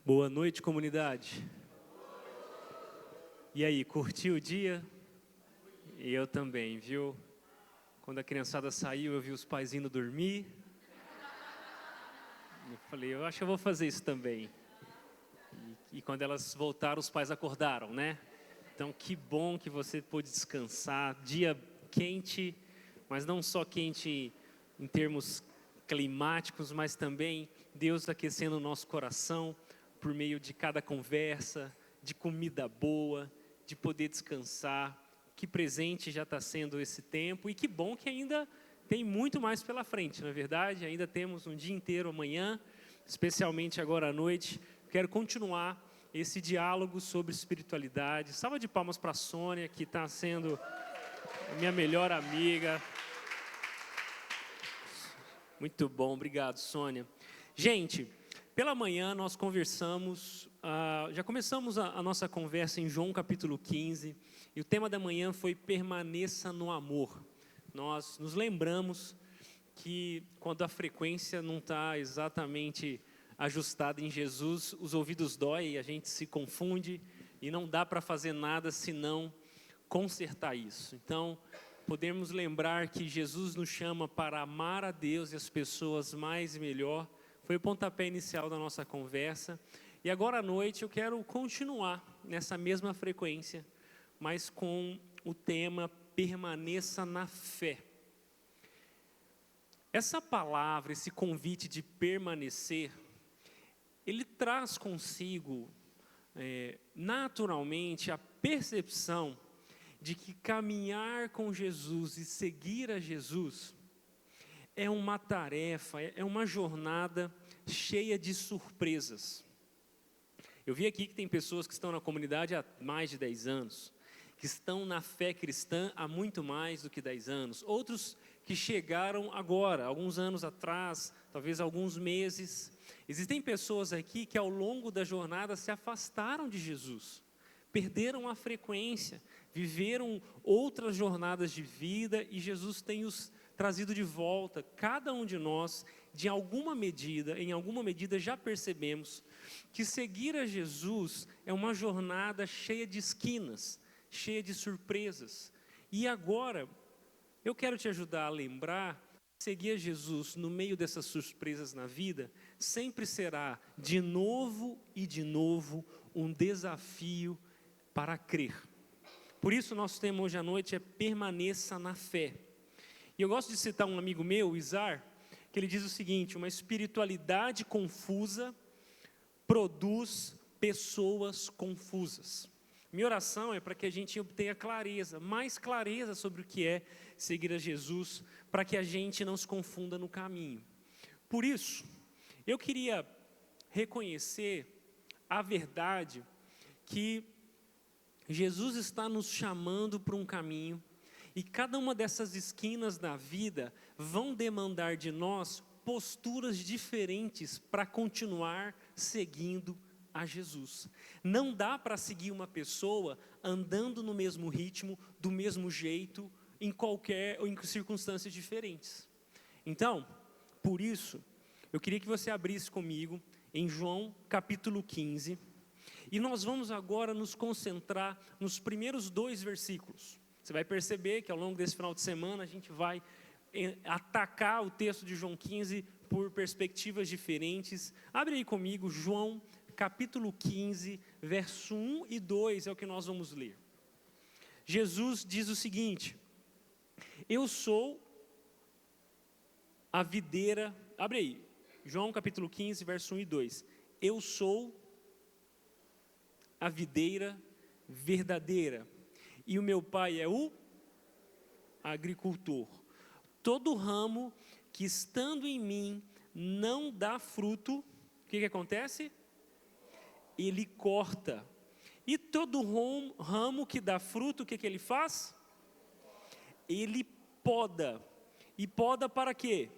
Boa noite, comunidade. E aí, curtiu o dia? E eu também, viu? Quando a criançada saiu, eu vi os pais indo dormir. Eu falei, eu acho que eu vou fazer isso também. E quando elas voltaram, os pais acordaram, né? Então, que bom que você pôde descansar. Dia quente, mas não só quente em termos climáticos, mas também Deus aquecendo o nosso coração por meio de cada conversa, de comida boa, de poder descansar. Que presente já está sendo esse tempo e que bom que ainda tem muito mais pela frente, não é verdade? Ainda temos um dia inteiro amanhã, especialmente agora à noite. Quero continuar esse diálogo sobre espiritualidade. Salva de palmas para a Sônia, que está sendo minha melhor amiga. Muito bom, obrigado, Sônia. Gente, pela manhã nós conversamos, já começamos a nossa conversa em João capítulo 15, e o tema da manhã foi permaneça no amor. Nós nos lembramos que quando a frequência não está exatamente ajustada em Jesus, os ouvidos doem e a gente se confunde e não dá para fazer nada senão consertar isso. Então, podemos lembrar que Jesus nos chama para amar a Deus e as pessoas mais e melhor. Foi o pontapé inicial da nossa conversa. E agora à noite eu quero continuar nessa mesma frequência, mas com o tema permaneça na fé. Essa palavra, esse convite de permanecer, ele traz consigo, naturalmente, a percepção de que caminhar com Jesus e seguir a Jesus é uma tarefa, é uma jornada cheia de surpresas. Eu vi aqui que tem pessoas que estão na comunidade há mais de 10 anos, que estão na fé cristã há muito mais do que 10 anos. Outros que chegaram agora, alguns anos atrás, talvez alguns meses. Existem pessoas aqui que ao longo da jornada se afastaram de Jesus, perderam a frequência, viveram outras jornadas de vida e Jesus tem os trazido de volta. Cada um de nós, em alguma medida já percebemos que seguir a Jesus é uma jornada cheia de esquinas, cheia de surpresas. E agora, eu quero te ajudar a lembrar que seguir a Jesus no meio dessas surpresas na vida sempre será de novo e de novo um desafio para crer. Por isso, nosso tema hoje à noite é permaneça na fé. E eu gosto de citar um amigo meu, Izar, que ele diz o seguinte: uma espiritualidade confusa produz pessoas confusas. Minha oração é para que a gente obtenha clareza, mais clareza sobre o que é seguir a Jesus, para que a gente não se confunda no caminho. Por isso, eu queria reconhecer a verdade que Jesus está nos chamando para um caminho, e cada uma dessas esquinas da vida vão demandar de nós posturas diferentes para continuar seguindo a Jesus. Não dá para seguir uma pessoa andando no mesmo ritmo, do mesmo jeito, em circunstâncias diferentes. Então, por isso, eu queria que você abrisse comigo em João capítulo 15, e nós vamos agora nos concentrar nos primeiros 2 versículos. Você vai perceber que ao longo desse final de semana a gente vai atacar o texto de João 15 por perspectivas diferentes. Abre aí comigo, João capítulo 15, verso 1 e 2 é o que nós vamos ler. Jesus diz o seguinte: eu sou a videira, abre aí, João capítulo 15, verso 1 e 2. Eu sou a videira verdadeira, e o meu pai é o agricultor. Todo ramo que estando em mim não dá fruto, o que acontece? Ele corta. E todo ramo que dá fruto, o que ele faz? Ele poda. E poda para quê?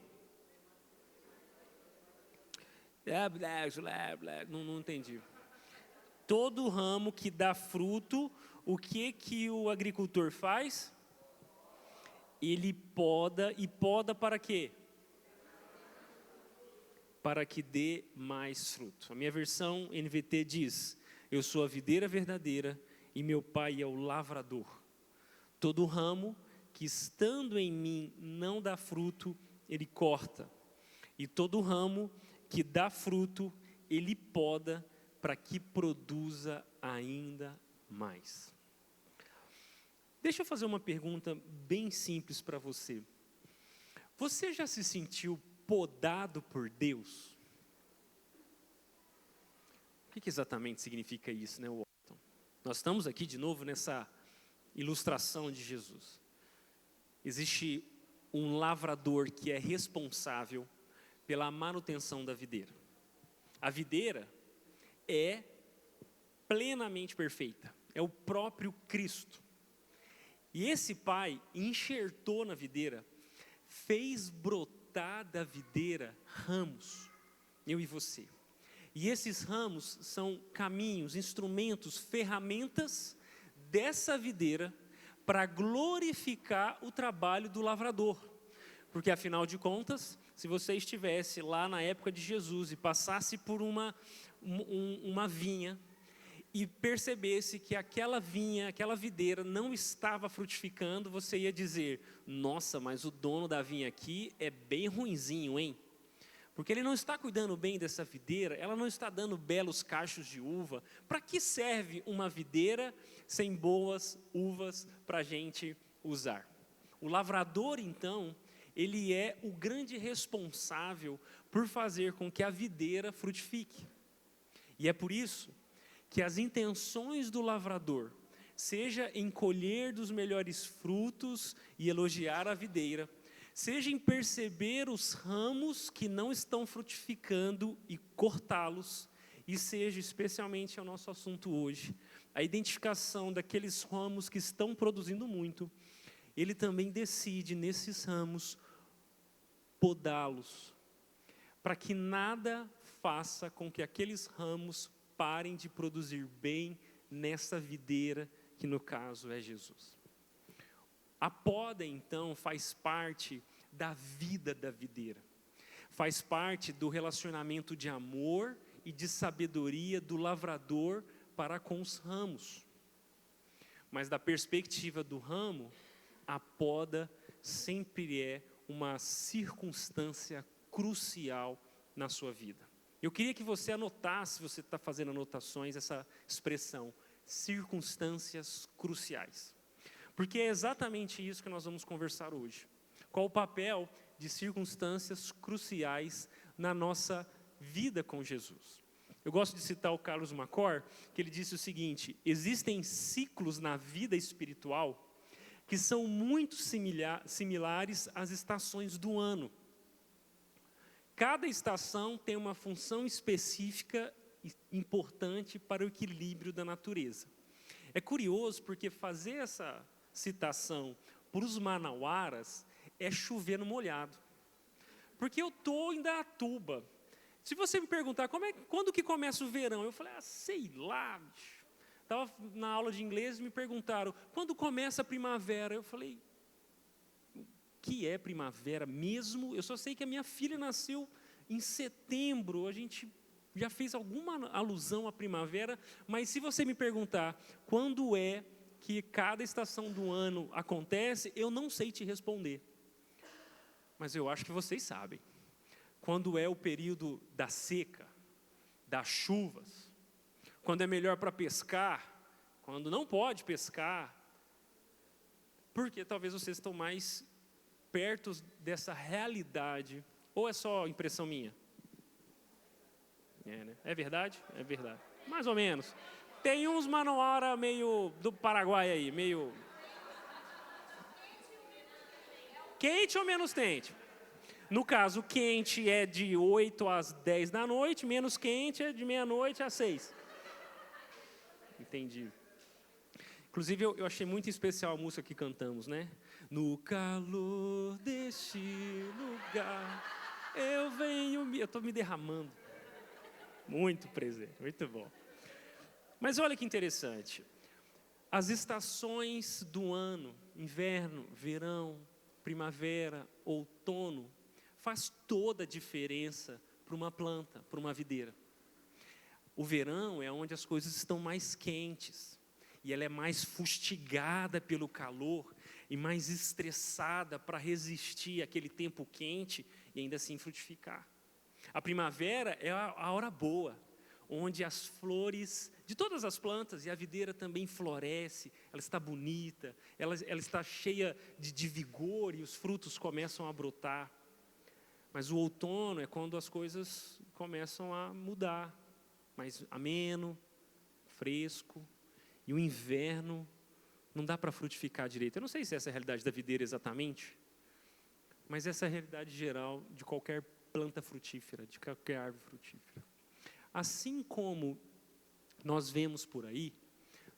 Não entendi. Todo ramo que dá fruto, o que o agricultor faz? Ele poda, e poda para quê? para que dê mais fruto. A minha versão NVT diz: eu sou a videira verdadeira e meu pai é o lavrador. Todo ramo que estando em mim não dá fruto, ele corta. E todo ramo que dá fruto, ele poda para que produza ainda mais. Deixa eu fazer uma pergunta bem simples para você. Você já se sentiu podado por Deus? O que exatamente significa isso, né, Walton? Nós estamos aqui de novo nessa ilustração de Jesus. Existe um lavrador que é responsável pela manutenção da videira. A videira é plenamente perfeita, é o próprio Cristo. E esse pai enxertou na videira, fez brotar da videira ramos, eu e você. E esses ramos são caminhos, instrumentos, ferramentas dessa videira para glorificar o trabalho do lavrador. Porque afinal de contas, se você estivesse lá na época de Jesus e passasse por uma vinha e percebesse que aquela vinha, aquela videira não estava frutificando, você ia dizer: nossa, mas o dono da vinha aqui é bem ruinzinho, hein? Porque ele não está cuidando bem dessa videira, ela não está dando belos cachos de uva. Para que serve uma videira sem boas uvas para a gente usar? O lavrador, então, ele é o grande responsável por fazer com que a videira frutifique. E é por isso que as intenções do lavrador, seja em colher dos melhores frutos e elogiar a videira, seja em perceber os ramos que não estão frutificando e cortá-los, e seja, especialmente, é o nosso assunto hoje, a identificação daqueles ramos que estão produzindo muito, ele também decide, nesses ramos, podá-los, para que nada faça com que aqueles ramos parem de produzir bem nessa videira, que no caso é Jesus. A poda, então, faz parte da vida da videira. Faz parte do relacionamento de amor e de sabedoria do lavrador para com os ramos. Mas da perspectiva do ramo, a poda sempre é uma circunstância crucial na sua vida. Eu queria que você anotasse, se você está fazendo anotações, essa expressão, circunstâncias cruciais. Porque é exatamente isso que nós vamos conversar hoje. Qual o papel de circunstâncias cruciais na nossa vida com Jesus? Eu gosto de citar o Carlos Macor, que ele disse o seguinte: existem ciclos na vida espiritual que são muito similares às estações do ano. Cada estação tem uma função específica e importante para o equilíbrio da natureza. É curioso porque fazer essa citação para os manauaras é chover no molhado. Porque eu estou em Datuba. Se você me perguntar quando que começa o verão, eu falei, sei lá. Estava na aula de inglês e me perguntaram, quando começa a primavera? Eu falei, o que é primavera mesmo? Eu só sei que a minha filha nasceu em setembro, a gente já fez alguma alusão à primavera, mas se você me perguntar quando é que cada estação do ano acontece, eu não sei te responder. Mas eu acho que vocês sabem. Quando é o período da seca, das chuvas, quando é melhor para pescar, quando não pode pescar, porque talvez vocês estão mais perto dessa realidade, ou é só impressão minha? É, né? É verdade? É verdade. Mais ou menos. Tem uns manauara meio do Paraguai aí, meio... Quente ou menos quente? No caso, quente é de 8 às 10 da noite, menos quente é de meia-noite às 6. Entendi. Inclusive, eu achei muito especial a música que cantamos, né? No calor deste lugar, eu estou me derramando. Muito presente, muito bom. Mas olha que interessante. As estações do ano, inverno, verão, primavera, outono, faz toda a diferença para uma planta, para uma videira. O verão é onde as coisas estão mais quentes, e ela é mais fustigada pelo calor, e mais estressada para resistir àquele tempo quente, e ainda assim frutificar. A primavera é a hora boa, onde as flores de todas as plantas, e a videira também floresce, ela está bonita, ela está cheia de vigor, e os frutos começam a brotar. Mas o outono é quando as coisas começam a mudar, mais ameno, fresco, e o inverno não dá para frutificar direito. Eu não sei se essa é a realidade da videira exatamente, mas essa é a realidade geral de qualquer planta frutífera, de qualquer árvore frutífera. Assim como nós vemos por aí,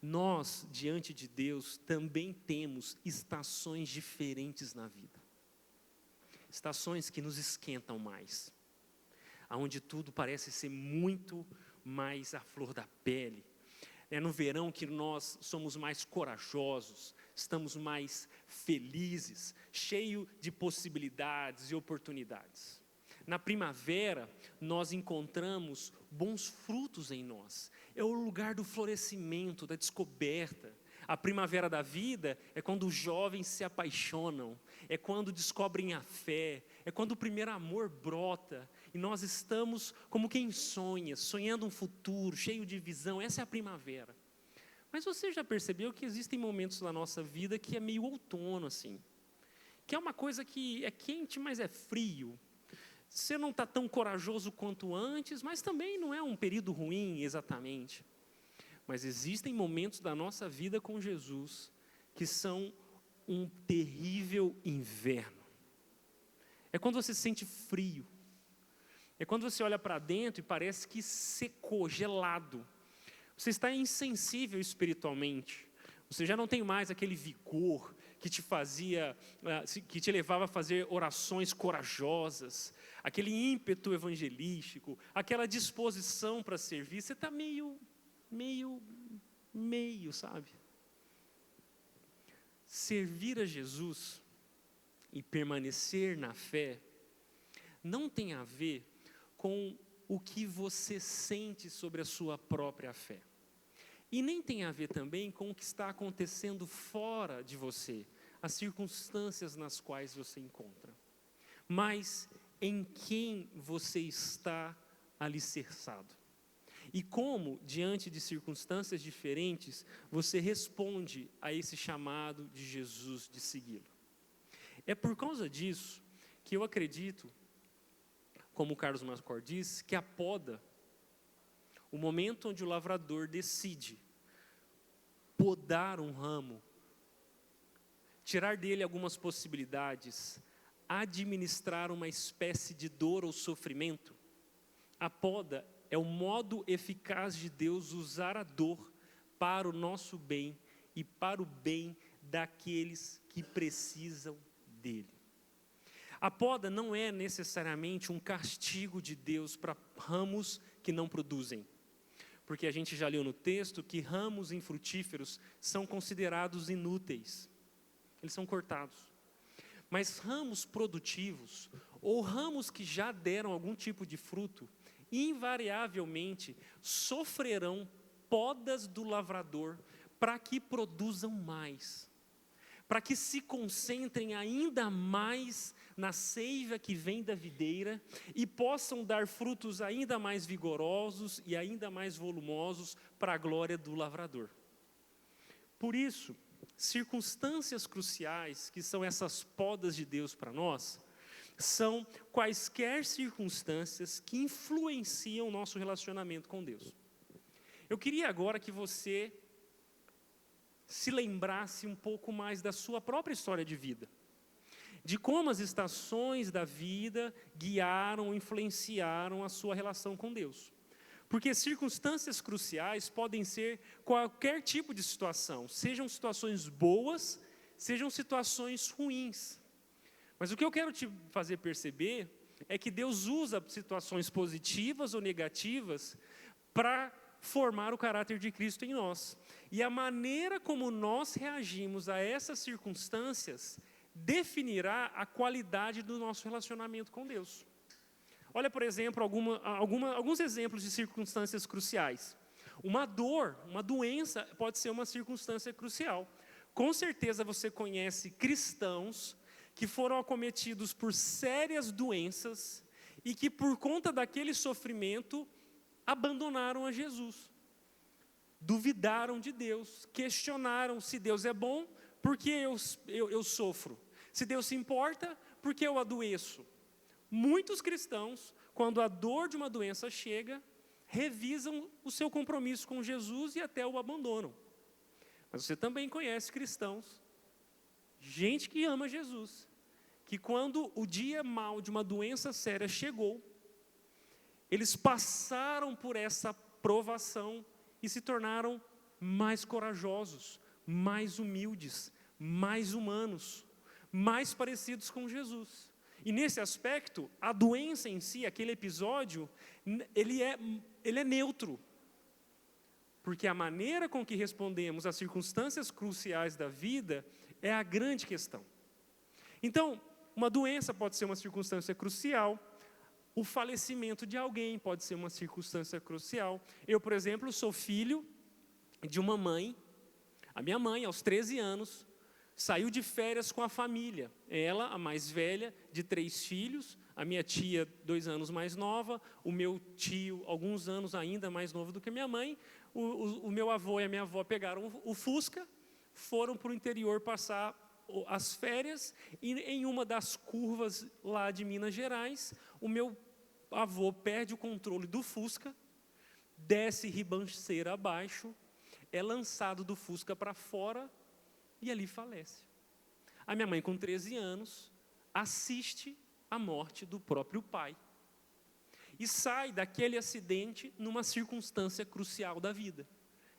nós, diante de Deus, também temos estações diferentes na vida. Estações que nos esquentam mais, onde tudo parece ser muito mais à flor da pele. É no verão que nós somos mais corajosos, estamos mais felizes, cheio de possibilidades e oportunidades. Na primavera, nós encontramos bons frutos em nós. É o lugar do florescimento, da descoberta. A primavera da vida é quando os jovens se apaixonam, é quando descobrem a fé, é quando o primeiro amor brota, e nós estamos como quem sonha, sonhando um futuro, cheio de visão. Essa é a primavera. Mas você já percebeu que existem momentos na nossa vida que é meio outono, assim, que é uma coisa que é quente, mas é frio. Você não está tão corajoso quanto antes, mas também não é um período ruim exatamente. Mas existem momentos da nossa vida com Jesus que são um terrível inverno. É quando você se sente frio. É quando você olha para dentro e parece que secou, gelado. Você está insensível espiritualmente. Você já não tem mais aquele vigor que te fazia, que te levava a fazer orações corajosas, aquele ímpeto evangelístico, aquela disposição para servir. Você está meio, sabe? Servir a Jesus e permanecer na fé não tem a ver com o que você sente sobre a sua própria fé. E nem tem a ver também com o que está acontecendo fora de você, as circunstâncias nas quais você encontra, mas em quem você está alicerçado. E como, diante de circunstâncias diferentes, você responde a esse chamado de Jesus de segui-lo. É por causa disso que eu acredito, como o Carlos Mascor diz, que a poda, o momento onde o lavrador decide podar um ramo, tirar dele algumas possibilidades, administrar uma espécie de dor ou sofrimento, a poda é o modo eficaz de Deus usar a dor para o nosso bem e para o bem daqueles que precisam dele. A poda não é necessariamente um castigo de Deus para ramos que não produzem, porque a gente já leu no texto que ramos infrutíferos são considerados inúteis, eles são cortados. Mas ramos produtivos, ou ramos que já deram algum tipo de fruto, invariavelmente sofrerão podas do lavrador para que produzam mais, para que se concentrem ainda mais na seiva que vem da videira e possam dar frutos ainda mais vigorosos e ainda mais volumosos para a glória do lavrador. Por isso, circunstâncias cruciais, que são essas podas de Deus para nós, são quaisquer circunstâncias que influenciam o nosso relacionamento com Deus. Eu queria agora que você se lembrasse um pouco mais da sua própria história de vida, de como as estações da vida guiaram, influenciaram a sua relação com Deus. Porque circunstâncias cruciais podem ser qualquer tipo de situação, sejam situações boas, sejam situações ruins. Mas o que eu quero te fazer perceber é que Deus usa situações positivas ou negativas para formar o caráter de Cristo em nós. E a maneira como nós reagimos a essas circunstâncias definirá a qualidade do nosso relacionamento com Deus. Olha, por exemplo, alguns exemplos de circunstâncias cruciais. Uma dor, uma doença pode ser uma circunstância crucial. Com certeza você conhece cristãos que foram acometidos por sérias doenças e que, por conta daquele sofrimento, abandonaram a Jesus. Duvidaram de Deus, questionaram se Deus é bom, por que eu sofro? Se Deus se importa, por que eu adoeço? Muitos cristãos, quando a dor de uma doença chega, revisam o seu compromisso com Jesus e até o abandonam. Mas você também conhece cristãos, gente que ama Jesus, que quando o dia mau de uma doença séria chegou, eles passaram por essa provação e se tornaram mais corajosos, mais humildes, mais humanos, mais parecidos com Jesus. E nesse aspecto, a doença em si, aquele episódio, ele é neutro. Porque a maneira com que respondemos às circunstâncias cruciais da vida é a grande questão. Então, uma doença pode ser uma circunstância crucial, o falecimento de alguém pode ser uma circunstância crucial. Eu, por exemplo, sou filho de uma mãe. A minha mãe, aos 13 anos, saiu de férias com a família. Ela, a mais velha, de 3 filhos, a minha tia, 2 anos mais nova, o meu tio, alguns anos ainda mais novo do que a minha mãe. O meu avô e a minha avó pegaram o Fusca, foram para o interior passar as férias, e em uma das curvas lá de Minas Gerais, o meu avô perde o controle do Fusca, desce ribanceira abaixo, é lançado do Fusca para fora e ali falece. A minha mãe, com 13 anos, assiste a morte do próprio pai. E sai daquele acidente numa circunstância crucial da vida.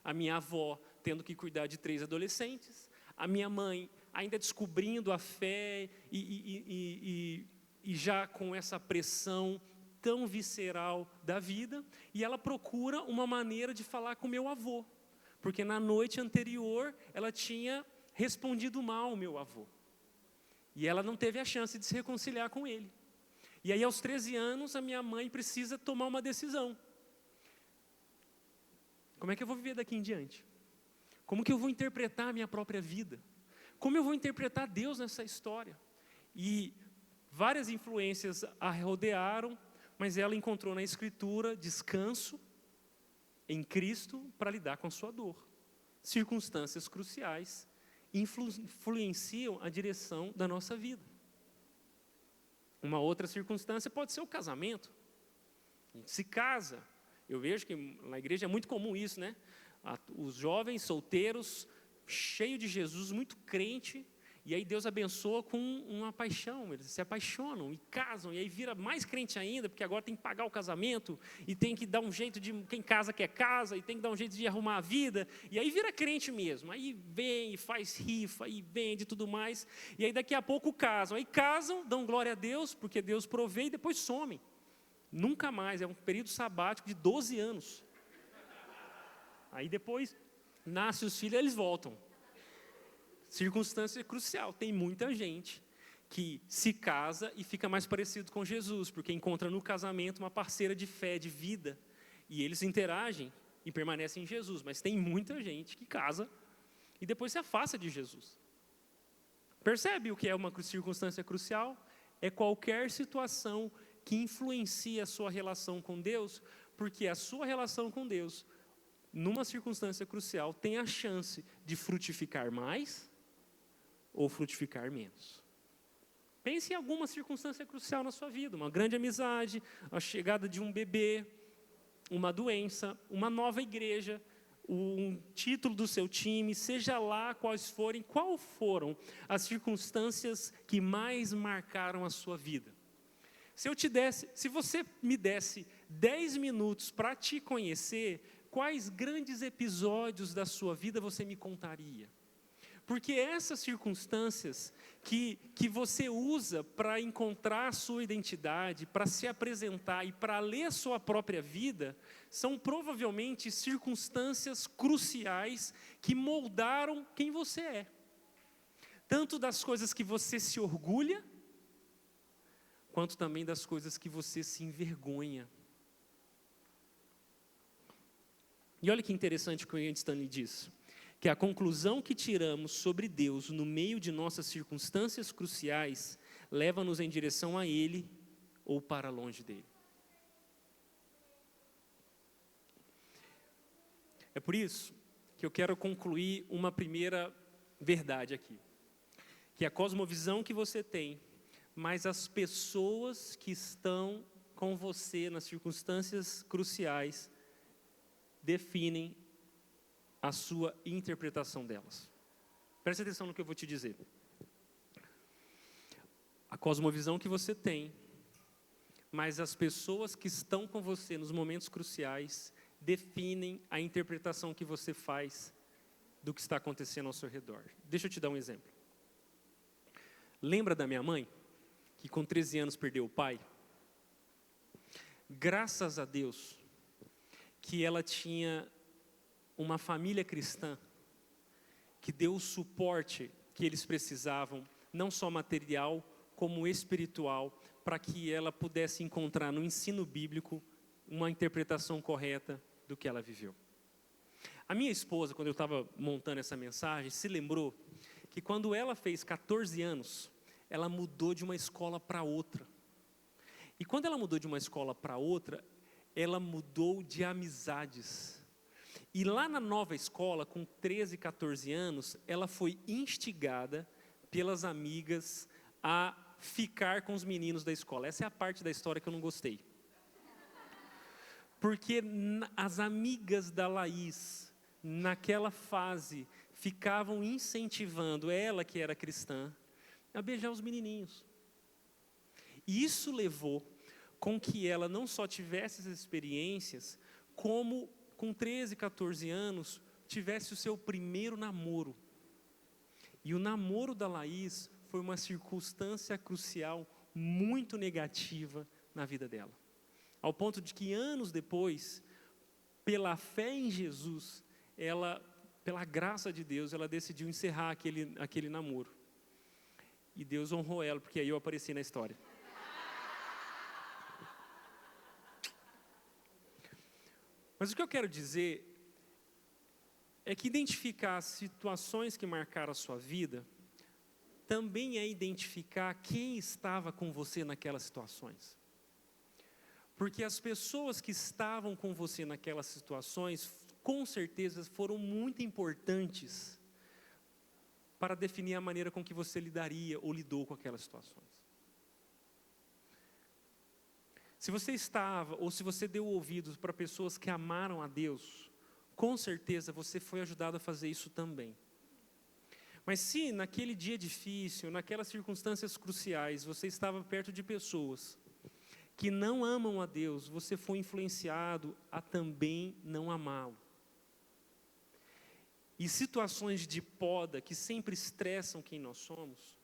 A minha avó tendo que cuidar de 3 adolescentes, a minha mãe ainda descobrindo a fé e já com essa pressão tão visceral da vida, e ela procura uma maneira de falar com meu avô, porque na noite anterior ela tinha respondido mal ao meu avô, e ela não teve a chance de se reconciliar com ele. E aí, aos 13 anos, a minha mãe precisa tomar uma decisão. Como é que eu vou viver daqui em diante? Como que eu vou interpretar a minha própria vida? Como eu vou interpretar Deus nessa história? E várias influências a rodearam, mas ela encontrou na Escritura descanso em Cristo para lidar com a sua dor. Circunstâncias cruciais influenciam a direção da nossa vida. Uma outra circunstância pode ser o casamento. A gente se casa. Eu vejo que na igreja é muito comum isso, né? Os jovens solteiros, cheios de Jesus, muito crente, e aí Deus abençoa com uma paixão. Eles se apaixonam e casam, e aí vira mais crente ainda, porque agora tem que pagar o casamento, e tem que dar um jeito de, quem casa quer casa, e tem que dar um jeito de arrumar a vida, e aí vira crente mesmo. Aí vem e faz rifa, e vende e tudo mais, e aí daqui a pouco casam. Aí casam, dão glória a Deus, porque Deus provê, e depois somem. Nunca mais, é um período sabático de 12 anos. Aí depois, nasce os filhos, eles voltam. Circunstância crucial. Tem muita gente que se casa e fica mais parecido com Jesus, porque encontra no casamento uma parceira de fé, de vida, e eles interagem e permanecem em Jesus. Mas tem muita gente que casa e depois se afasta de Jesus. Percebe o que é uma circunstância crucial? É qualquer situação que influencia a sua relação com Deus, porque a sua relação com Deus, numa circunstância crucial, tem a chance de frutificar mais ou frutificar menos. Pense em alguma circunstância crucial na sua vida, uma grande amizade, a chegada de um bebê, uma doença, uma nova igreja, um título do seu time, seja lá quais foram as circunstâncias que mais marcaram a sua vida. Se você me desse 10 minutos para te conhecer, quais grandes episódios da sua vida você me contaria? Porque essas circunstâncias que você usa para encontrar a sua identidade, para se apresentar e para ler a sua própria vida, são provavelmente circunstâncias cruciais que moldaram quem você é. Tanto das coisas que você se orgulha, quanto também das coisas que você se envergonha. E olha que interessante o que o Ian Stanley diz, que a conclusão que tiramos sobre Deus no meio de nossas circunstâncias cruciais leva-nos em direção a Ele ou para longe dEle. É por isso que eu quero concluir uma primeira verdade aqui, que a cosmovisão que você tem, mas as pessoas que estão com você nas circunstâncias cruciais, definem a sua interpretação delas. Preste atenção no que eu vou te dizer. A cosmovisão que você tem, mas as pessoas que estão com você nos momentos cruciais, definem a interpretação que você faz do que está acontecendo ao seu redor. Deixa eu te dar um exemplo. Lembra da minha mãe, que com 13 anos perdeu o pai? Graças a Deus, que ela tinha uma família cristã que deu o suporte que eles precisavam, não só material, como espiritual, para que ela pudesse encontrar no ensino bíblico uma interpretação correta do que ela viveu. A minha esposa, quando eu estava montando essa mensagem, se lembrou que quando ela fez 14 anos, ela mudou de uma escola para outra. E quando ela mudou de uma escola para outra, ela mudou de amizades. E lá na nova escola, com 13, 14 anos, ela foi instigada pelas amigas a ficar com os meninos da escola. Essa é a parte da história que eu não gostei. Porque as amigas da Laís, naquela fase, ficavam incentivando ela, que era cristã, a beijar os menininhos. E isso levou com que ela não só tivesse essas experiências, como com 13, 14 anos, tivesse o seu primeiro namoro. E o namoro da Laís foi uma circunstância crucial, muito negativa na vida dela. Ao ponto de que anos depois, pela fé em Jesus, ela, pela graça de Deus, ela decidiu encerrar aquele namoro. E Deus honrou ela, porque aí eu apareci na história. Mas o que eu quero dizer é que identificar as situações que marcaram a sua vida também é identificar quem estava com você naquelas situações. Porque as pessoas que estavam com você naquelas situações, com certeza foram muito importantes para definir a maneira com que você lidaria ou lidou com aquelas situações. Se você estava, ou se você deu ouvidos para pessoas que amaram a Deus, com certeza você foi ajudado a fazer isso também. Mas se naquele dia difícil, naquelas circunstâncias cruciais, você estava perto de pessoas que não amam a Deus, você foi influenciado a também não amá-lo. E situações de poda que sempre estressam quem nós somos,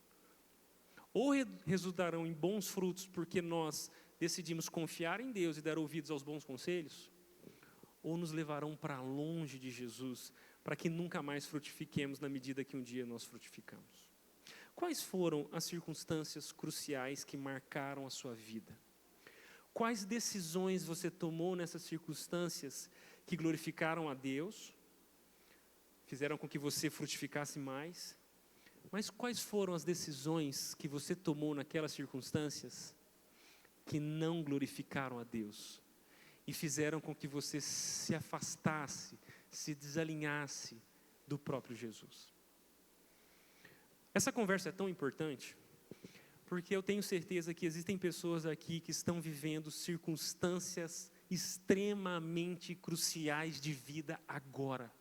ou resultarão em bons frutos porque nós decidimos confiar em Deus e dar ouvidos aos bons conselhos, ou nos levarão para longe de Jesus, para que nunca mais frutifiquemos na medida que um dia nós frutificamos. Quais foram as circunstâncias cruciais que marcaram a sua vida? Quais decisões você tomou nessas circunstâncias que glorificaram a Deus, fizeram com que você frutificasse mais? Mas quais foram as decisões que você tomou naquelas circunstâncias que não glorificaram a Deus e fizeram com que você se afastasse, se desalinhasse do próprio Jesus? Essa conversa é tão importante porque eu tenho certeza que existem pessoas aqui que estão vivendo circunstâncias extremamente cruciais de vida agora.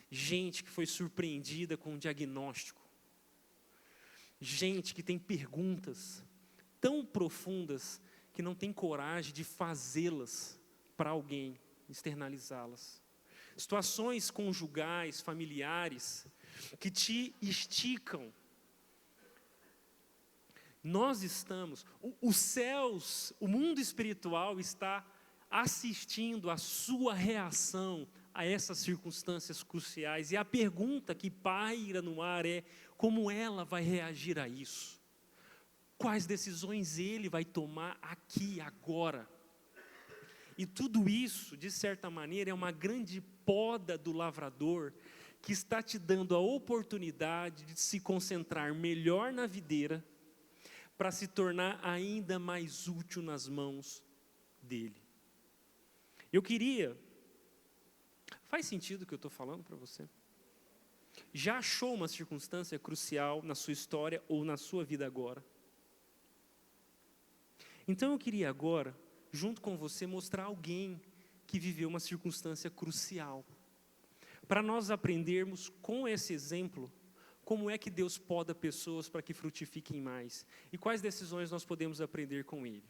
Gente que foi surpreendida com um diagnóstico. Gente que tem perguntas tão profundas que não tem coragem de fazê-las para alguém, externalizá-las. Situações conjugais, familiares, que te esticam. Nós estamos, os céus, o mundo espiritual está assistindo a sua reação a essas circunstâncias cruciais. E a pergunta que paira no ar é: como ela vai reagir a isso? quais decisões ele vai tomar aqui, agora. E tudo isso, de certa maneira, é uma grande poda do lavrador, que está te dando a oportunidade de se concentrar melhor na videira, para se tornar ainda mais útil nas mãos dele. Eu queria, faz sentido o que eu estou falando para você? Já achou uma circunstância crucial na sua história ou na sua vida agora? Então eu queria agora, junto com você, mostrar alguém que viveu uma circunstância crucial, para nós aprendermos com esse exemplo, como é que Deus poda pessoas para que frutifiquem mais, e quais decisões nós podemos aprender com ele.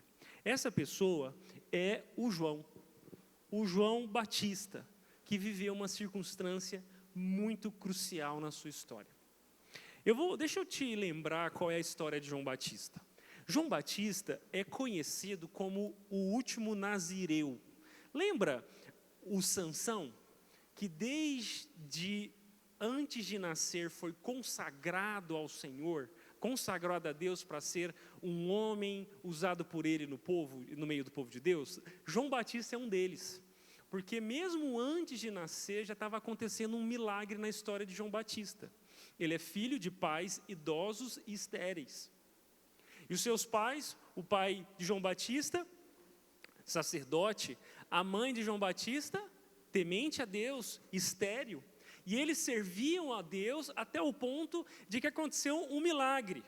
Essa pessoa é o João Batista, que viveu uma circunstância muito crucial na sua história. Deixa eu te lembrar qual é a história de João Batista. João Batista é conhecido como o último nazireu. Lembra o Sansão, que desde antes de nascer foi consagrado ao Senhor, consagrado a Deus para ser um homem usado por ele no meio do povo de Deus? João Batista é um deles, porque mesmo antes de nascer já estava acontecendo um milagre na história de João Batista. Ele é filho de pais idosos e estéreis. E os seus pais, o pai de João Batista, sacerdote, a mãe de João Batista, temente a Deus, estéril. E eles serviam a Deus até o ponto de que aconteceu um milagre.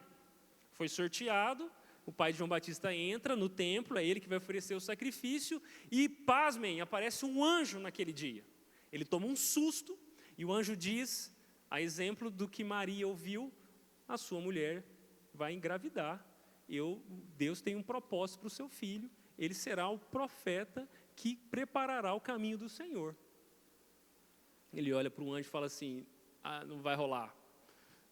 Foi sorteado, o pai de João Batista entra no templo, é ele que vai oferecer o sacrifício, e pasmem, aparece um anjo naquele dia. Ele toma um susto, e o anjo diz, a exemplo do que Maria ouviu, a sua mulher vai engravidar. Deus tem um propósito para o seu filho, ele será o profeta que preparará o caminho do Senhor. Ele olha para o anjo e fala assim, não vai rolar,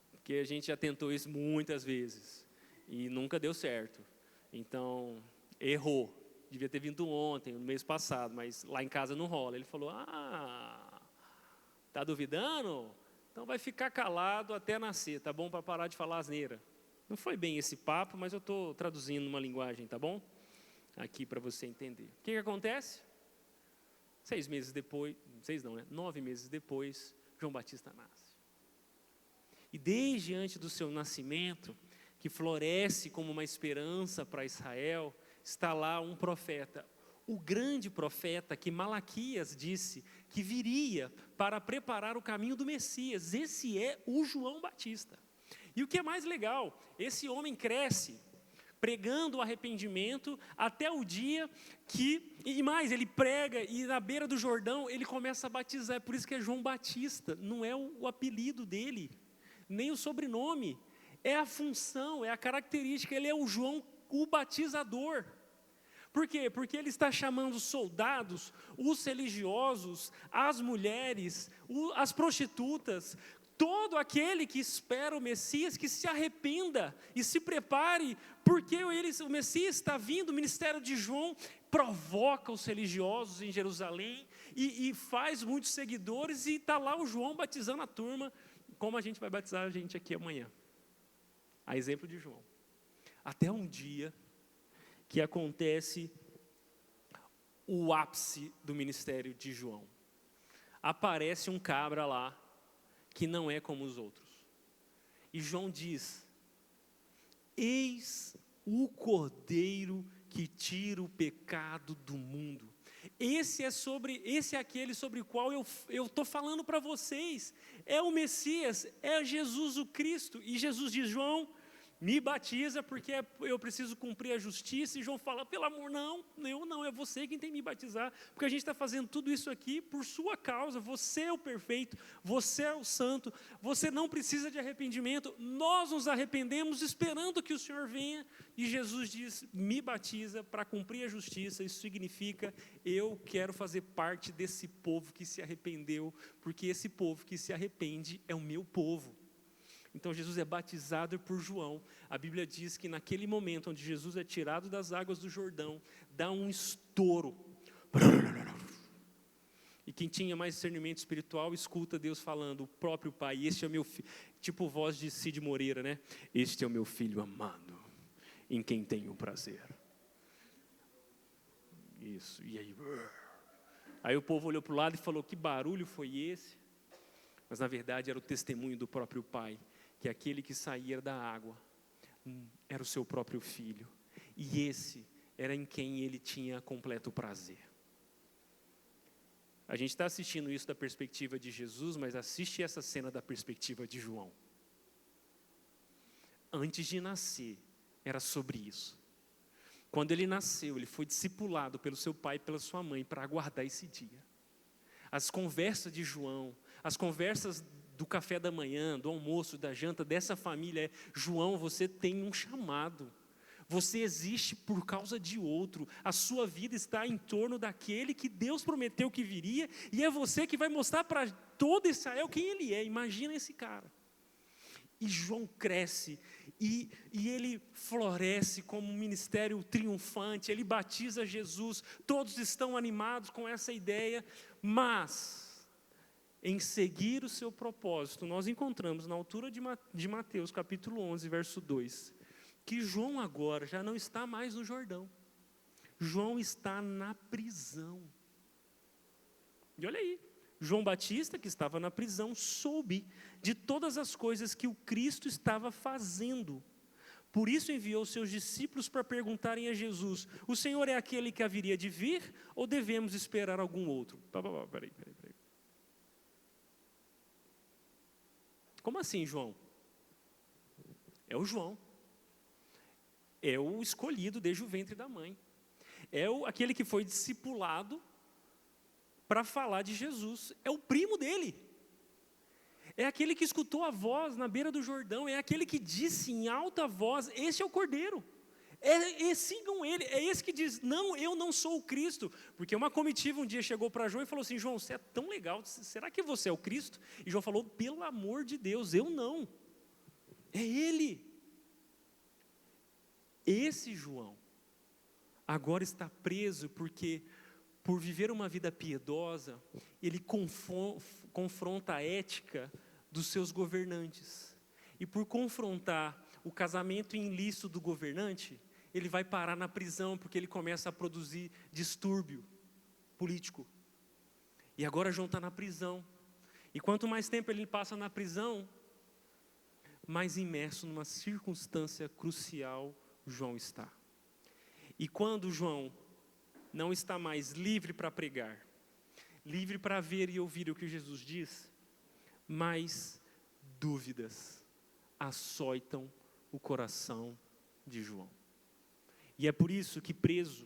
porque a gente já tentou isso muitas vezes, e nunca deu certo, então errou, devia ter vindo ontem, no mês passado, mas lá em casa não rola. Ele falou, está duvidando? Então vai ficar calado até nascer, tá bom, para parar de falar asneira. Não foi bem esse papo, mas eu estou traduzindo uma linguagem, tá bom? Aqui para você entender. O que acontece? 6 meses depois, 9 meses depois, João Batista nasce. E desde antes do seu nascimento, que floresce como uma esperança para Israel, está lá um profeta, o grande profeta que Malaquias disse que viria para preparar o caminho do Messias. Esse é o João Batista. E o que é mais legal, esse homem cresce pregando o arrependimento até o dia que, e mais, ele prega e na beira do Jordão ele começa a batizar. É por isso que é João Batista, não é o apelido dele, nem o sobrenome, é a função, é a característica, ele é o João, o batizador. Por quê? Porque ele está chamando os soldados, os religiosos, as mulheres, as prostitutas, todo aquele que espera o Messias, que se arrependa e se prepare, porque o Messias está vindo. O ministério de João provoca os religiosos em Jerusalém e faz muitos seguidores, e está lá o João batizando a turma, como a gente vai batizar a gente aqui amanhã, a exemplo de João. Até um dia que acontece o ápice do ministério de João. Aparece um cabra lá, que não é como os outros. E João diz, eis o Cordeiro que tira o pecado do mundo. Esse é aquele sobre o qual eu estou falando para vocês. É o Messias, é Jesus o Cristo. E Jesus diz, João, me batiza porque eu preciso cumprir a justiça. E João fala, pelo amor, não, é você quem tem que me batizar, porque a gente está fazendo tudo isso aqui por sua causa. Você é o perfeito, você é o santo, você não precisa de arrependimento, nós nos arrependemos esperando que o Senhor venha. E Jesus diz, me batiza para cumprir a justiça. Isso significa, eu quero fazer parte desse povo que se arrependeu, porque esse povo que se arrepende é o meu povo. Então Jesus é batizado por João. A Bíblia diz que naquele momento onde Jesus é tirado das águas do Jordão, dá um estouro. E quem tinha mais discernimento espiritual escuta Deus falando, o próprio Pai, este é o meu filho, tipo voz de Cid Moreira, né? Este é o meu filho amado, em quem tenho prazer. Isso, e aí... Aí o povo olhou para o lado e falou, que barulho foi esse? Mas na verdade era o testemunho do próprio pai, que aquele que saía da água era o seu próprio filho. E esse era em quem ele tinha completo prazer. A gente está assistindo isso da perspectiva de Jesus, mas assiste essa cena da perspectiva de João. Antes de nascer, era sobre isso. Quando ele nasceu, ele foi discipulado pelo seu pai e pela sua mãe para aguardar esse dia. As conversas de João, as conversas do café da manhã, do almoço, da janta dessa família é: João, você tem um chamado. Você existe por causa de outro. A sua vida está em torno daquele que Deus prometeu que viria, e é você que vai mostrar para todo Israel quem ele é. Imagina esse cara. E João cresce, e ele floresce como um ministério triunfante, ele batiza Jesus, todos estão animados com essa ideia, mas em seguir o seu propósito, nós encontramos na altura de Mateus, capítulo 11, verso 2, que João agora já não está mais no Jordão. João está na prisão. E olha aí, João Batista, que estava na prisão, soube de todas as coisas que o Cristo estava fazendo. Por isso enviou seus discípulos para perguntarem a Jesus: o Senhor é aquele que haveria de vir, ou devemos esperar algum outro? Peraí. Como assim, João? É o João. É o escolhido desde o ventre da mãe. É aquele que foi discipulado para falar de Jesus. É o primo dele. É aquele que escutou a voz na beira do Jordão. É aquele que disse em alta voz: esse é o Cordeiro. Sigam ele. É esse que diz: não, eu não sou o Cristo. Porque uma comitiva um dia chegou para João e falou assim: João, você é tão legal, será que você é o Cristo? E João falou: pelo amor de Deus, eu não. É ele. Esse João agora está preso porque, por viver uma vida piedosa, ele confronta a ética dos seus governantes. E por confrontar o casamento ilícito do governante, ele vai parar na prisão, porque ele começa a produzir distúrbio político. E agora João está na prisão. E quanto mais tempo ele passa na prisão, mais imerso numa circunstância crucial João está. E quando João não está mais livre para pregar, livre para ver e ouvir o que Jesus diz, mais dúvidas açoitam o coração de João. E é por isso que, preso,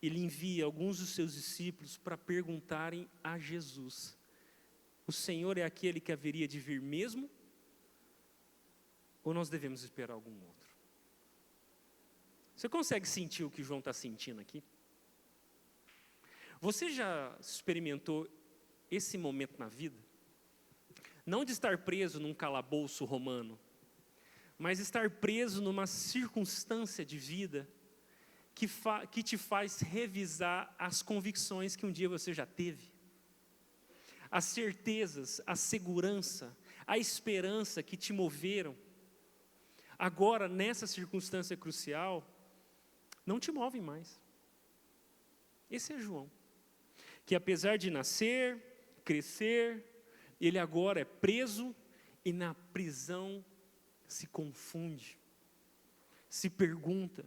ele envia alguns dos seus discípulos para perguntarem a Jesus: o Senhor é aquele que haveria de vir mesmo? Ou nós devemos esperar algum outro? Você consegue sentir o que João está sentindo aqui? Você já experimentou esse momento na vida? Não de estar preso num calabouço romano, mas estar preso numa circunstância de vida que te faz revisar as convicções que um dia você já teve. As certezas, a segurança, a esperança que te moveram. Agora, nessa circunstância crucial, não te movem mais. Esse é João, que apesar de nascer, crescer, ele agora é preso e na prisão se confunde, se pergunta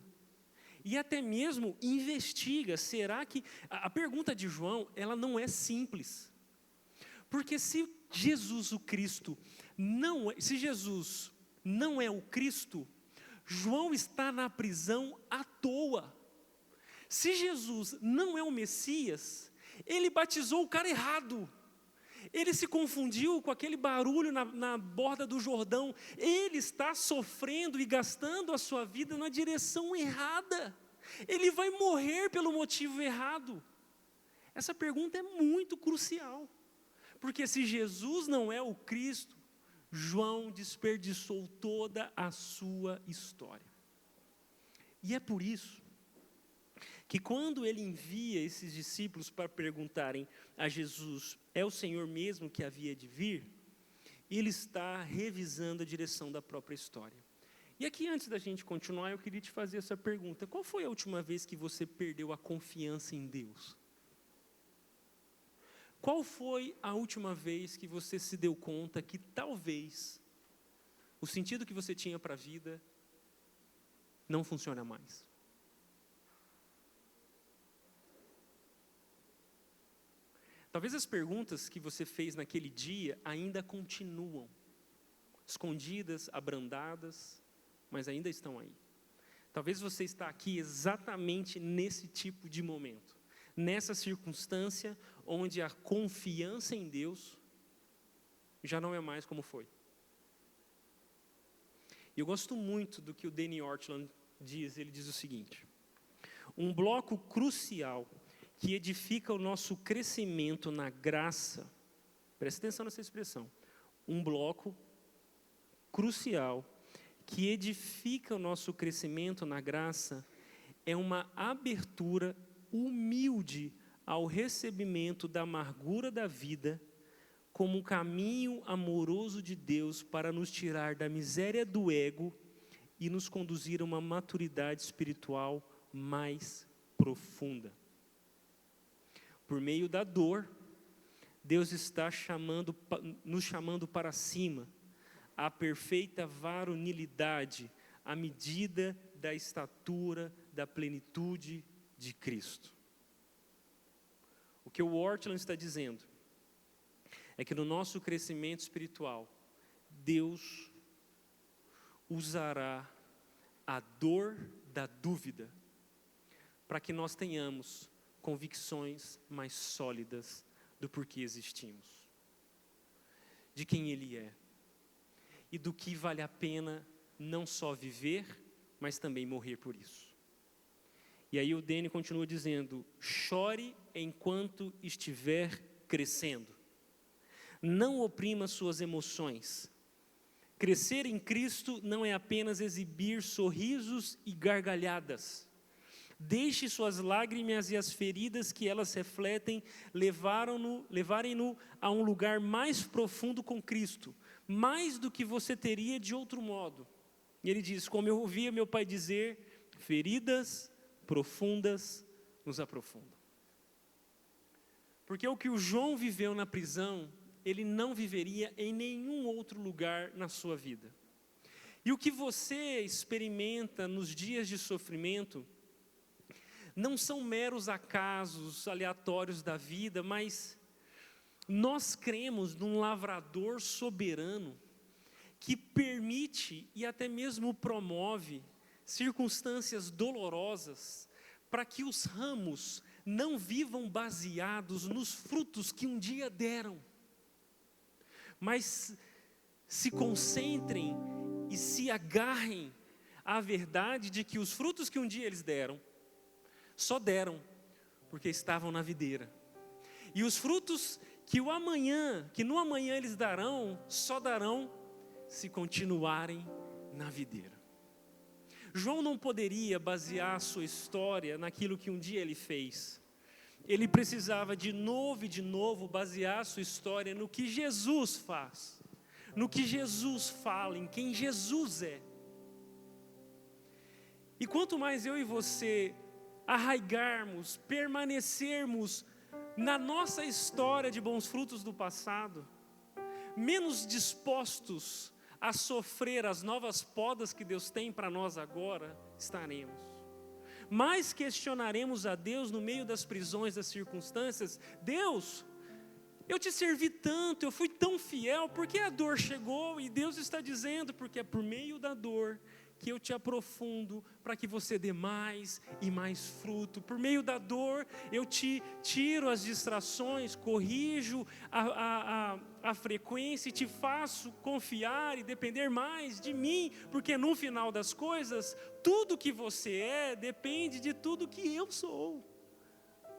e até mesmo investiga. Será que... A pergunta de João, ela não é simples, porque se Jesus o Cristo se Jesus não é o Cristo, João está na prisão à toa. Se Jesus não é o Messias, ele batizou o cara errado. Ele se confundiu com aquele barulho na borda do Jordão. Ele está sofrendo e gastando a sua vida na direção errada. Ele vai morrer pelo motivo errado. Essa pergunta é muito crucial. Porque se Jesus não é o Cristo, João desperdiçou toda a sua história. E é por isso que quando ele envia esses discípulos para perguntarem a Jesus: é o Senhor mesmo que havia de vir? Ele está revisando a direção da própria história. E aqui, antes da gente continuar, eu queria te fazer essa pergunta. Qual foi a última vez que você perdeu a confiança em Deus? Qual foi a última vez que você se deu conta que talvez o sentido que você tinha para a vida não funciona mais? Talvez as perguntas que você fez naquele dia ainda continuam, escondidas, abrandadas, mas ainda estão aí. Talvez você está aqui exatamente nesse tipo de momento, nessa circunstância onde a confiança em Deus já não é mais como foi. E eu gosto muito do que o Danny Ortland diz. Ele diz o seguinte: um bloco crucial que edifica o nosso crescimento na graça, preste atenção nessa expressão, um bloco crucial que edifica o nosso crescimento na graça é uma abertura humilde ao recebimento da amargura da vida como um caminho amoroso de Deus para nos tirar da miséria do ego e nos conduzir a uma maturidade espiritual mais profunda. Por meio da dor, Deus está nos chamando para cima, à perfeita varonilidade, à medida da estatura da plenitude de Cristo. O que o Ortland está dizendo é que no nosso crescimento espiritual, Deus usará a dor da dúvida para que nós tenhamos convicções mais sólidas do porquê existimos, de quem Ele é e do que vale a pena não só viver, mas também morrer por isso. E aí o Danny continua dizendo: chore enquanto estiver crescendo. Não oprima suas emoções. Crescer em Cristo não é apenas exibir sorrisos e gargalhadas. Deixe suas lágrimas e as feridas que elas refletem levarem-no a um lugar mais profundo com Cristo, mais do que você teria de outro modo. E ele diz: como eu ouvia meu pai dizer, feridas profundas nos aprofundam. Porque o que o João viveu na prisão, ele não viveria em nenhum outro lugar na sua vida. E o que você experimenta nos dias de sofrimento não são meros acasos aleatórios da vida, mas nós cremos num lavrador soberano que permite e até mesmo promove circunstâncias dolorosas para que os ramos não vivam baseados nos frutos que um dia deram, mas se concentrem e se agarrem à verdade de que os frutos que um dia eles deram, só deram porque estavam na videira. E os frutos que no amanhã eles darão, só darão se continuarem na videira. João não poderia basear a sua história naquilo que um dia ele fez. Ele precisava de novo basear a sua história no que Jesus faz, no que Jesus fala, em quem Jesus é. E quanto mais eu e você arraigarmos, permanecermos na nossa história de bons frutos do passado, menos dispostos a sofrer as novas podas que Deus tem para nós agora estaremos. Mais questionaremos a Deus no meio das prisões, das circunstâncias: Deus, eu te servi tanto, eu fui tão fiel, por que a dor chegou? E Deus está dizendo: porque é por meio da dor que eu te aprofundo para que você dê mais e mais fruto. Por meio da dor eu te tiro as distrações, corrijo a frequência e te faço confiar e depender mais de mim, porque no final das coisas, tudo que você é depende de tudo que eu sou.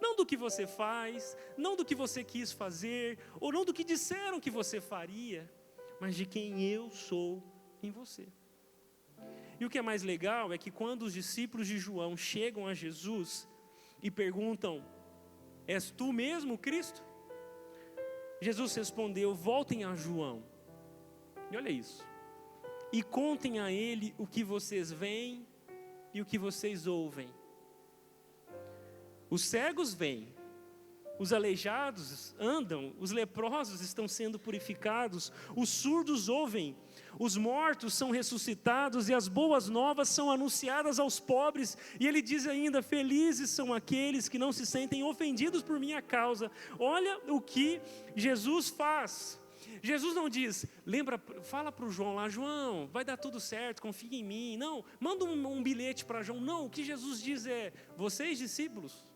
Não do que você faz, não do que você quis fazer, ou não do que disseram que você faria, mas de quem eu sou em você. E o que é mais legal é que quando os discípulos de João chegam a Jesus e perguntam: és tu mesmo Cristo? Jesus respondeu: voltem a João. E olha isso. e contem a ele o que vocês veem e o que vocês ouvem. Os cegos veem, os aleijados andam, os leprosos estão sendo purificados, os surdos ouvem, os mortos são ressuscitados e as boas novas são anunciadas aos pobres. E ele diz ainda: felizes são aqueles que não se sentem ofendidos por minha causa. Olha o que Jesus faz. Jesus não diz, fala para o João lá, João, vai dar tudo certo, confia em mim. Não, manda um bilhete para João. Não, o que Jesus diz é: vocês, discípulos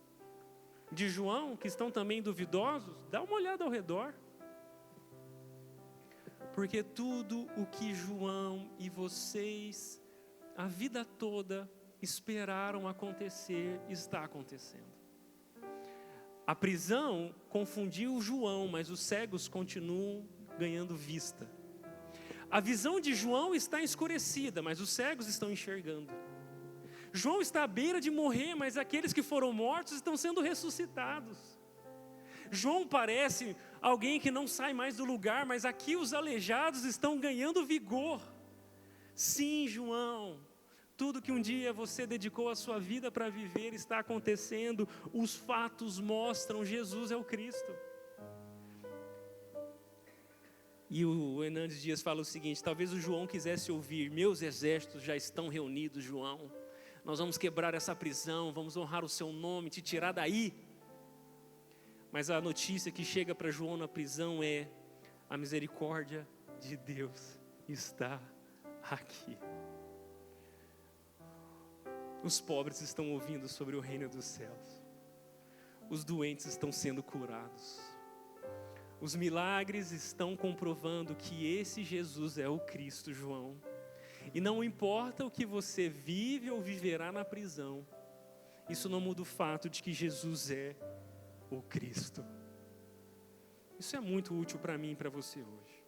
de João, que estão também duvidosos, dá uma olhada ao redor. Porque tudo o que João e vocês, a vida toda, esperaram acontecer, está acontecendo. A prisão confundiu João, mas os cegos continuam ganhando vista. A visão de João está escurecida, mas os cegos estão enxergando. João está à beira de morrer, mas aqueles que foram mortos estão sendo ressuscitados. João parece alguém que não sai mais do lugar, mas aqui os aleijados estão ganhando vigor. Sim, João, tudo que um dia você dedicou a sua vida para viver está acontecendo. Os fatos mostram: Jesus é o Cristo. E o Hernandes Dias fala o seguinte: talvez o João quisesse ouvir: meus exércitos já estão reunidos, João. Nós vamos quebrar essa prisão, vamos honrar o seu nome, te tirar daí. Mas a notícia que chega para João na prisão é: a misericórdia de Deus está aqui. Os pobres estão ouvindo sobre o reino dos céus. Os doentes estão sendo curados. Os milagres estão comprovando que esse Jesus é o Cristo, João. E não importa o que você vive ou viverá na prisão, isso não muda o fato de que Jesus é o Cristo. Isso é muito útil para mim e para você hoje.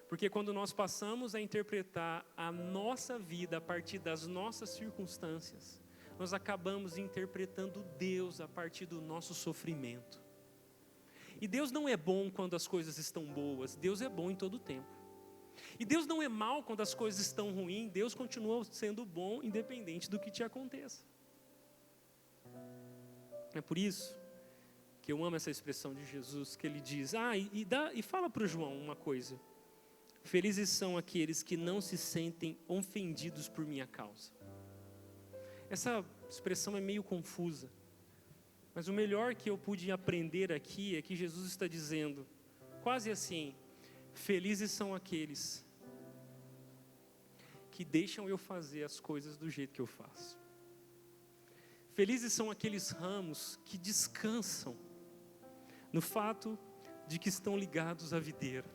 Porque quando nós passamos a interpretar a nossa vida a partir das nossas circunstâncias, nós acabamos interpretando Deus a partir do nosso sofrimento. E Deus não é bom quando as coisas estão boas, Deus é bom em todo o tempo. E Deus não é mal quando as coisas estão ruins, Deus continua sendo bom independente do que te aconteça. É por isso que eu amo essa expressão de Jesus, que ele diz, e fala para o João uma coisa: felizes são aqueles que não se sentem ofendidos por minha causa. Essa expressão é meio confusa, mas o melhor que eu pude aprender aqui é que Jesus está dizendo, quase assim: felizes são aqueles que deixam eu fazer as coisas do jeito que eu faço. Felizes são aqueles ramos que descansam no fato de que estão ligados à videira.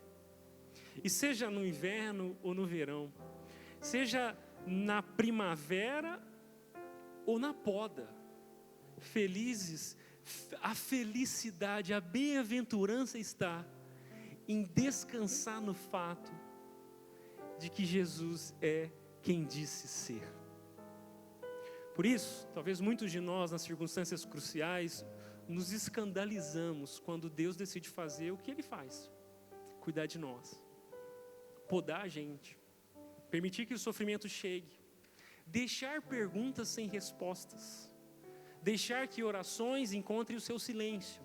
E seja no inverno ou no verão, seja na primavera ou na poda, felizes, a felicidade, a bem-aventurança está em descansar no fato de que Jesus é quem disse ser. Por isso, talvez muitos de nós, nas circunstâncias cruciais, nos escandalizamos quando Deus decide fazer o que Ele faz: cuidar de nós, podar a gente, permitir que o sofrimento chegue, deixar perguntas sem respostas, deixar que orações encontrem o seu silêncio.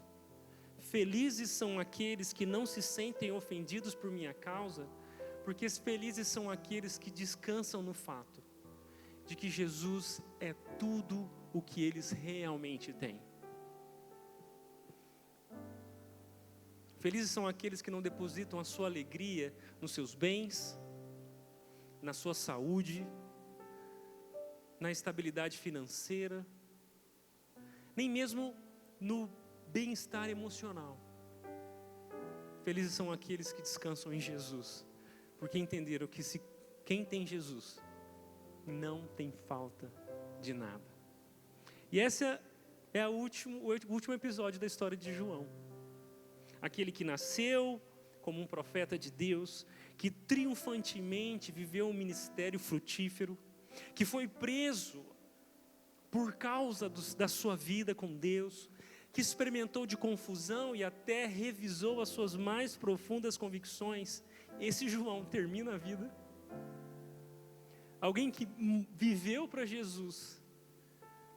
Felizes são aqueles que não se sentem ofendidos por minha causa, porque felizes são aqueles que descansam no fato de que Jesus é tudo o que eles realmente têm. Felizes são aqueles que não depositam a sua alegria nos seus bens, na sua saúde, na estabilidade financeira, nem mesmo no bem-estar emocional. Felizes são aqueles que descansam em Jesus, porque entenderam que quem tem Jesus não tem falta de nada. E esse é o último episódio da história de João. Aquele que nasceu como um profeta de Deus, que triunfantemente viveu um ministério frutífero, que foi preso por causa da sua vida com Deus, que experimentou de confusão e até revisou as suas mais profundas convicções. Esse João termina a vida alguém que viveu para Jesus,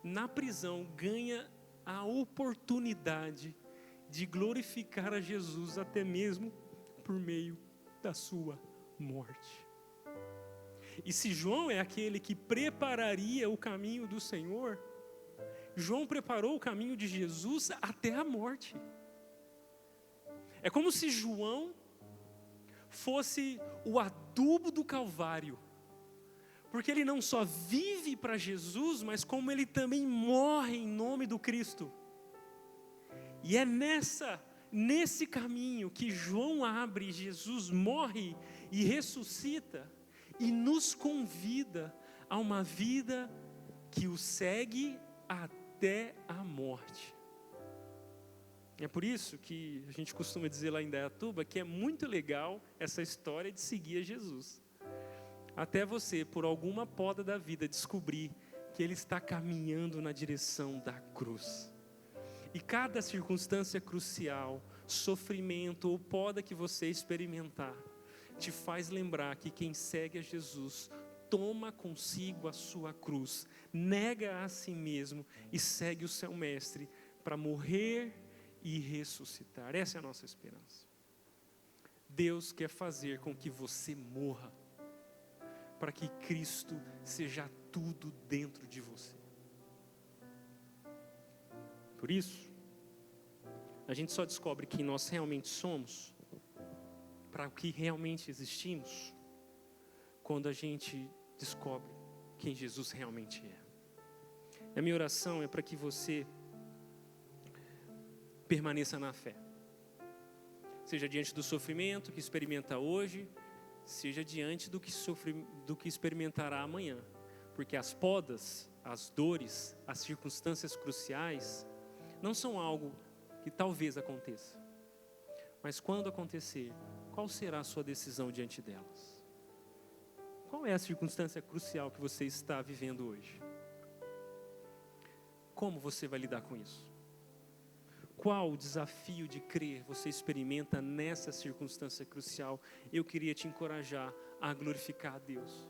na prisão ganha a oportunidade de glorificar a Jesus até mesmo por meio da sua morte. E se João é aquele que prepararia o caminho do Senhor, João preparou o caminho de Jesus até a morte. É como se João fosse o adubo do Calvário, porque ele não só vive para Jesus, mas como ele também morre em nome do Cristo. E é nesse caminho que João abre, Jesus morre e ressuscita, e nos convida a uma vida que o segue até a morte. É por isso que a gente costuma dizer lá em Indaiatuba que é muito legal essa história de seguir a Jesus. Até você, por alguma poda da vida, descobrir que Ele está caminhando na direção da cruz. E cada circunstância crucial, sofrimento ou poda que você experimentar, te faz lembrar que quem segue a Jesus toma consigo a sua cruz, nega a si mesmo e segue o seu mestre para morrer e ressuscitar. Essa é a nossa esperança. Deus quer fazer com que você morra, para que Cristo seja tudo dentro de você. Por isso, a gente só descobre quem nós realmente somos, para o que realmente existimos, quando a gente descobre quem Jesus realmente é. A minha oração é para que você permaneça na fé. Seja diante do sofrimento que experimenta hoje, seja diante do que experimentará amanhã. Porque as podas, as dores, as circunstâncias cruciais, não são algo que talvez aconteça. Mas quando acontecer, qual será a sua decisão diante delas? Qual é a circunstância crucial que você está vivendo hoje? Como você vai lidar com isso? Qual o desafio de crer você experimenta nessa circunstância crucial? Eu queria te encorajar a glorificar a Deus,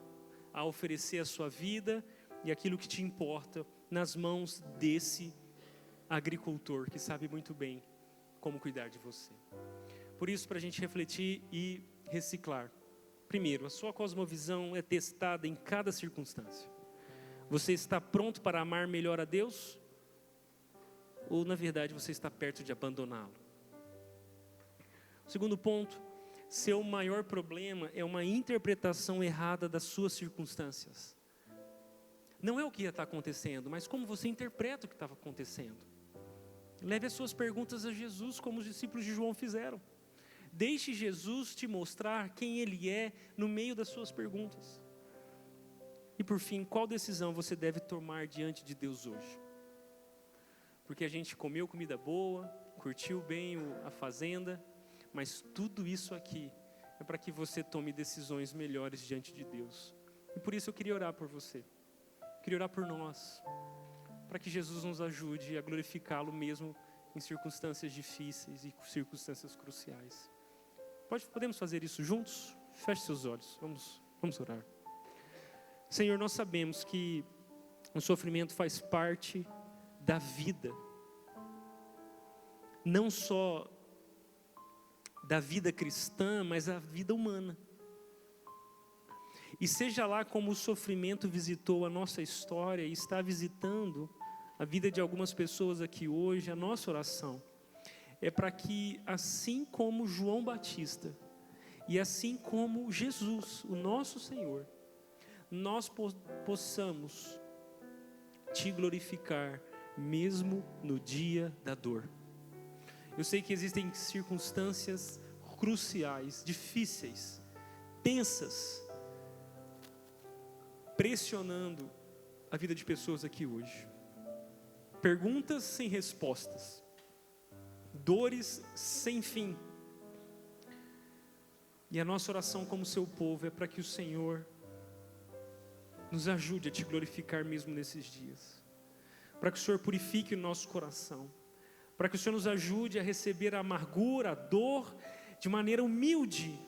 a oferecer a sua vida e aquilo que te importa nas mãos desse agricultor que sabe muito bem como cuidar de você. Por isso, para a gente refletir e reciclar. Primeiro, a sua cosmovisão é testada em cada circunstância. Você está pronto para amar melhor a Deus? Ou, na verdade, você está perto de abandoná-lo? Segundo ponto, seu maior problema é uma interpretação errada das suas circunstâncias. Não é o que está acontecendo, mas como você interpreta o que estava acontecendo. Leve as suas perguntas a Jesus, como os discípulos de João fizeram. Deixe Jesus te mostrar quem Ele é no meio das suas perguntas. E por fim, qual decisão você deve tomar diante de Deus hoje? Porque a gente comeu comida boa, curtiu bem a fazenda, mas tudo isso aqui é para que você tome decisões melhores diante de Deus. E por isso eu queria orar por você. Queria orar por nós, para que Jesus nos ajude a glorificá-lo mesmo em circunstâncias difíceis e circunstâncias cruciais. Podemos fazer isso juntos? Feche seus olhos, vamos orar. Senhor, nós sabemos que o sofrimento faz parte da vida, não só da vida cristã, mas a vida humana. E seja lá como o sofrimento visitou a nossa história e está visitando a vida de algumas pessoas aqui hoje, a nossa oração é para que, assim como João Batista e assim como Jesus, o nosso Senhor, nós possamos te glorificar mesmo no dia da dor. Eu sei que existem circunstâncias cruciais, difíceis, tensas, pressionando a vida de pessoas aqui hoje. Perguntas sem respostas, dores sem fim. E a nossa oração como seu povo é para que o Senhor nos ajude a te glorificar mesmo nesses dias. Para que o Senhor purifique o nosso coração. Para que o Senhor nos ajude a receber a amargura, a dor, de maneira humilde.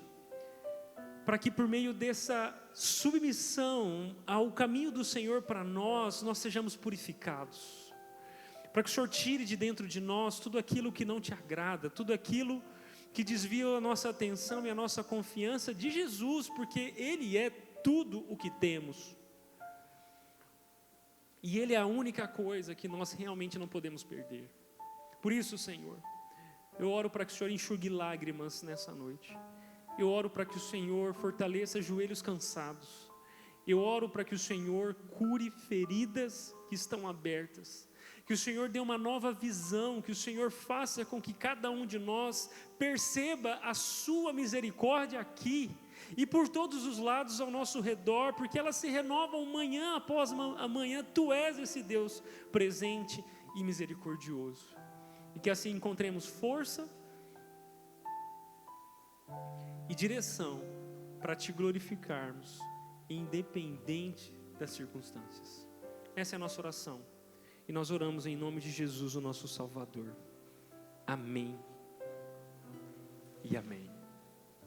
para que por meio dessa submissão ao caminho do Senhor para nós sejamos purificados. Para que o Senhor tire de dentro de nós tudo aquilo que não te agrada, tudo aquilo que desvia a nossa atenção e a nossa confiança de Jesus, porque Ele é tudo o que temos. E Ele é a única coisa que nós realmente não podemos perder. Por isso, Senhor, eu oro para que o Senhor enxugue lágrimas nessa noite. Eu oro para que o Senhor fortaleça joelhos cansados. Eu oro para que o Senhor cure feridas que estão abertas. Que o Senhor dê uma nova visão, que o Senhor faça com que cada um de nós perceba a sua misericórdia aqui e por todos os lados ao nosso redor, porque elas se renovam manhã após amanhã. Tu és esse Deus presente e misericordioso. E que assim encontremos força e direção para te glorificarmos, independente das circunstâncias. Essa é a nossa oração. E nós oramos em nome de Jesus, o nosso Salvador. Amém e amém.